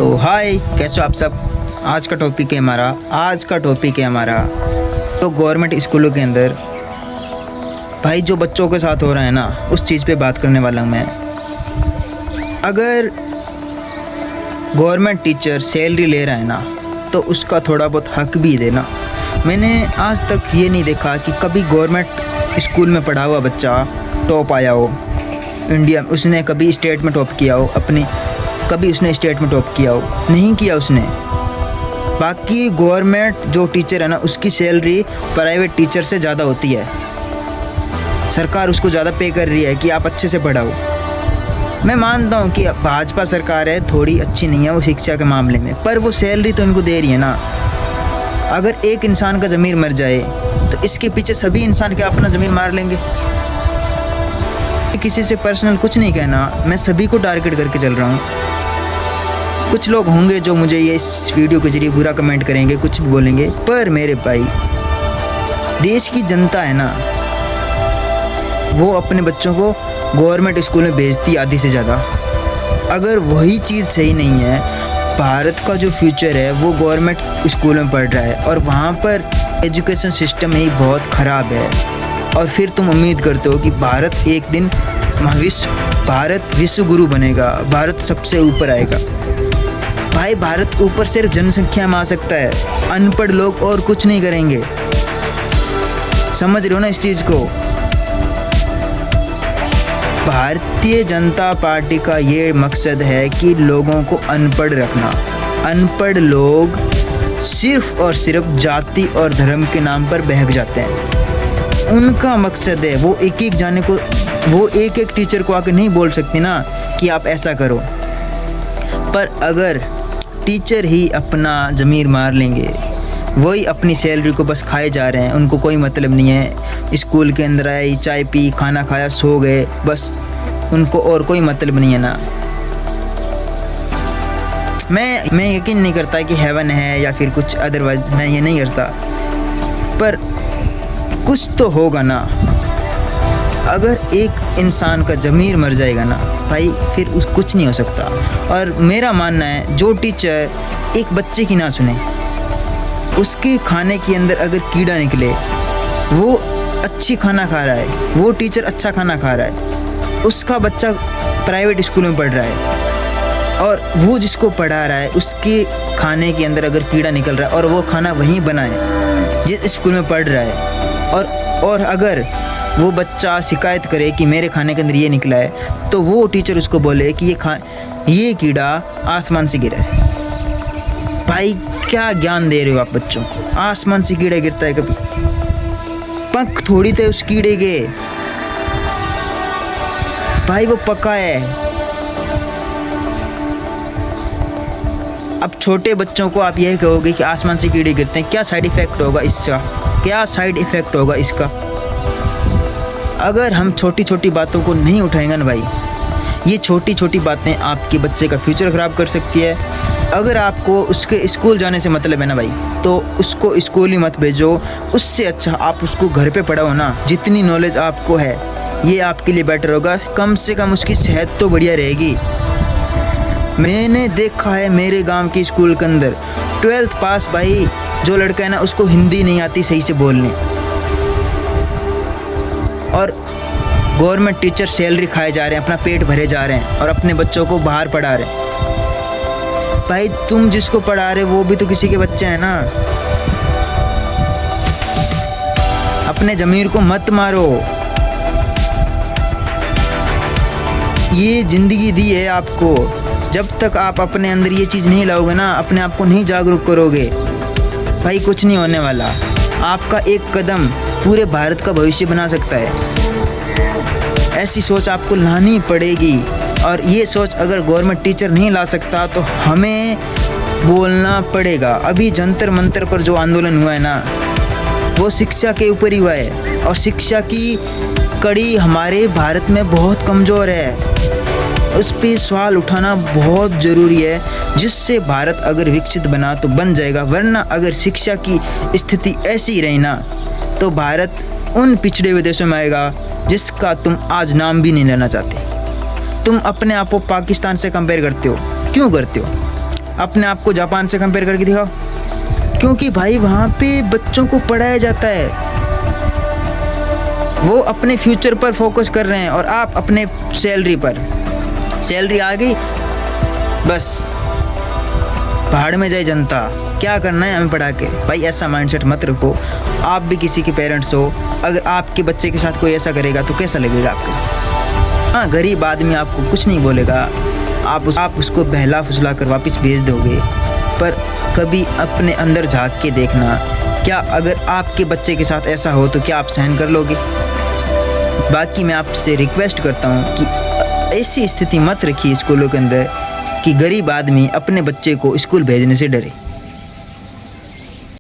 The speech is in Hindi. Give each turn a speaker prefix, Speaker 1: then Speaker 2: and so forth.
Speaker 1: तो हाय, कैसे हो आप सब। आज का टॉपिक है हमारा तो गवर्नमेंट स्कूलों के अंदर भाई जो बच्चों के साथ हो रहा है ना, उस चीज़ पे बात करने वाला हूँ मैं। अगर गवर्नमेंट टीचर सैलरी ले रहा है ना, तो उसका थोड़ा बहुत हक भी देना। मैंने आज तक ये नहीं देखा कि कभी गवर्नमेंट स्कूल में पढ़ा हुआ बच्चा टॉप आया हो इंडिया, उसने कभी स्टेट में टॉप किया हो कभी उसने स्टेट में टॉप किया हो, नहीं किया उसने। बाकी गवर्नमेंट जो टीचर है ना, उसकी सैलरी प्राइवेट टीचर से ज़्यादा होती है। सरकार उसको ज़्यादा पे कर रही है कि आप अच्छे से पढ़ाओ। मैं मानता हूँ कि भाजपा सरकार है, थोड़ी अच्छी नहीं है वो शिक्षा के मामले में, पर वो सैलरी तो इनको दे रही है ना। अगर एक इंसान का ज़मीर मर जाए तो इसके पीछे सभी इंसान क्या अपना ज़मीर मार लेंगे। किसी से पर्सनल कुछ नहीं कहना, मैं सभी को टारगेट करके चल रहा हूँ। कुछ लोग होंगे जो मुझे ये इस वीडियो के जरिए बुरा कमेंट करेंगे, कुछ भी बोलेंगे, पर मेरे भाई देश की जनता है ना, वो अपने बच्चों को गवर्नमेंट स्कूल में भेजती आधी से ज़्यादा। अगर वही चीज़ सही नहीं है, भारत का जो फ्यूचर है वो गवर्नमेंट स्कूल में पढ़ रहा है और वहाँ पर एजुकेशन सिस्टम ही बहुत ख़राब है, और फिर तुम उम्मीद करते हो कि भारत एक दिन भारत विश्व गुरु बनेगा, भारत सबसे ऊपर आएगा। भाई भारत ऊपर सिर्फ जनसंख्या में आ सकता है, अनपढ़ लोग और कुछ नहीं करेंगे। समझ रहे हो ना इस चीज़ को। भारतीय जनता पार्टी का ये मकसद है कि लोगों को अनपढ़ रखना। अनपढ़ लोग सिर्फ और सिर्फ जाति और धर्म के नाम पर बहक जाते हैं। उनका मकसद है वो एक एक टीचर को आकर नहीं बोल सकती ना कि आप ऐसा करो। पर अगर टीचर ही अपना ज़मीर मार लेंगे, वही अपनी सैलरी को बस खाए जा रहे हैं, उनको कोई मतलब नहीं है। स्कूल के अंदर आए, चाय पी, खाना खाया, सो गए, बस उनको और कोई मतलब नहीं है ना। मैं यकीन नहीं करता कि हेवन है या फिर कुछ अदरवाइज, मैं ये नहीं करता, पर कुछ तो होगा ना। अगर एक इंसान का ज़मीर मर जाएगा ना भाई, फिर कुछ नहीं हो सकता। और मेरा मानना है जो टीचर एक बच्चे की ना सुने, उसके खाने के अंदर अगर कीड़ा निकले, वो अच्छी खाना खा रहा है, वो टीचर अच्छा खाना खा रहा है, उसका बच्चा प्राइवेट स्कूल में पढ़ रहा है और वो जिसको पढ़ा रहा है उसके खाने के अंदर अगर कीड़ा निकल रहा है और वो खाना वहीं बनाए जिस स्कूल में पढ़ रहा है, और अगर वो बच्चा शिकायत करे कि मेरे खाने के अंदर ये निकला है, तो वो टीचर उसको बोले कि ये कीड़ा आसमान से गिरा है। भाई क्या ज्ञान दे रहे हो आप बच्चों को। आसमान से कीड़ा गिरता है कभी? पंख थोड़ी थे उस कीड़े के भाई, वो पका है। अब छोटे बच्चों को आप यह कहोगे कि आसमान से कीड़े गिरते हैं, क्या साइड इफ़ेक्ट होगा इसका? क्या साइड इफ़ेक्ट होगा इसका? अगर हम छोटी छोटी बातों को नहीं उठाएंगे ना भाई, ये छोटी छोटी बातें आपके बच्चे का फ्यूचर ख़राब कर सकती है। अगर आपको उसके स्कूल जाने से मतलब है ना भाई, तो उसको स्कूल ही मत भेजो। उससे अच्छा आप उसको घर पे पढ़ाओ ना। जितनी नॉलेज आपको है ये आपके लिए बेटर होगा। कम से कम उसकी सेहत तो बढ़िया रहेगी। मैंने देखा है मेरे गांव के स्कूल के अंदर 12th पास भाई जो लड़का है ना, उसको हिंदी नहीं आती सही से बोलने, और गवर्नमेंट टीचर सैलरी खाए जा रहे हैं, अपना पेट भरे जा रहे हैं और अपने बच्चों को बाहर पढ़ा रहे हैं। भाई तुम जिसको पढ़ा रहे हो वो भी तो किसी के बच्चे हैं ना। अपने ज़मीर को मत मारो। ये ज़िंदगी दी है आपको। जब तक आप अपने अंदर ये चीज़ नहीं लाओगे ना, अपने आप को नहीं जागरूक करोगे, भाई कुछ नहीं होने वाला। आपका एक कदम पूरे भारत का भविष्य बना सकता है। ऐसी सोच आपको लानी पड़ेगी, और ये सोच अगर गवर्नमेंट टीचर नहीं ला सकता तो हमें बोलना पड़ेगा। अभी जंतर मंतर पर जो आंदोलन हुआ है ना, वो शिक्षा के ऊपर ही हुआ है, और शिक्षा की कड़ी हमारे भारत में बहुत कमज़ोर है। उस पर सवाल उठाना बहुत ज़रूरी है, जिससे भारत अगर विकसित बना तो बन जाएगा। वरना अगर शिक्षा की स्थिति ऐसी रही ना, तो भारत उन पिछड़े हुए देशों में आएगा जिसका तुम आज नाम भी नहीं लेना चाहते। तुम अपने आप को पाकिस्तान से कंपेयर करते हो, क्यों करते हो? अपने आप को जापान से कंपेयर करके दिखाओ, क्योंकि भाई वहाँ पे बच्चों को पढ़ाया जाता है, वो अपने फ्यूचर पर फोकस कर रहे हैं और आप अपने सैलरी पर। सैलरी आ गई बस पहाड़ में जाए जनता, क्या करना है हमें पढ़ा के। भाई ऐसा माइंडसेट मत रखो। आप भी किसी के पेरेंट्स हो, अगर आपके बच्चे के साथ कोई ऐसा करेगा तो कैसा लगेगा आपको। हाँ, गरीब आदमी आपको कुछ नहीं बोलेगा, आप उसको बहला फुसला कर वापस भेज दोगे, पर कभी अपने अंदर झांक के देखना, क्या अगर आपके बच्चे के साथ ऐसा हो तो क्या आप सहन कर लोगे। बाकी मैं आपसे रिक्वेस्ट करता हूँ कि ऐसी स्थिति मत रखिए स्कूलों के अंदर कि गरीब आदमी अपने बच्चे को स्कूल भेजने से डरे।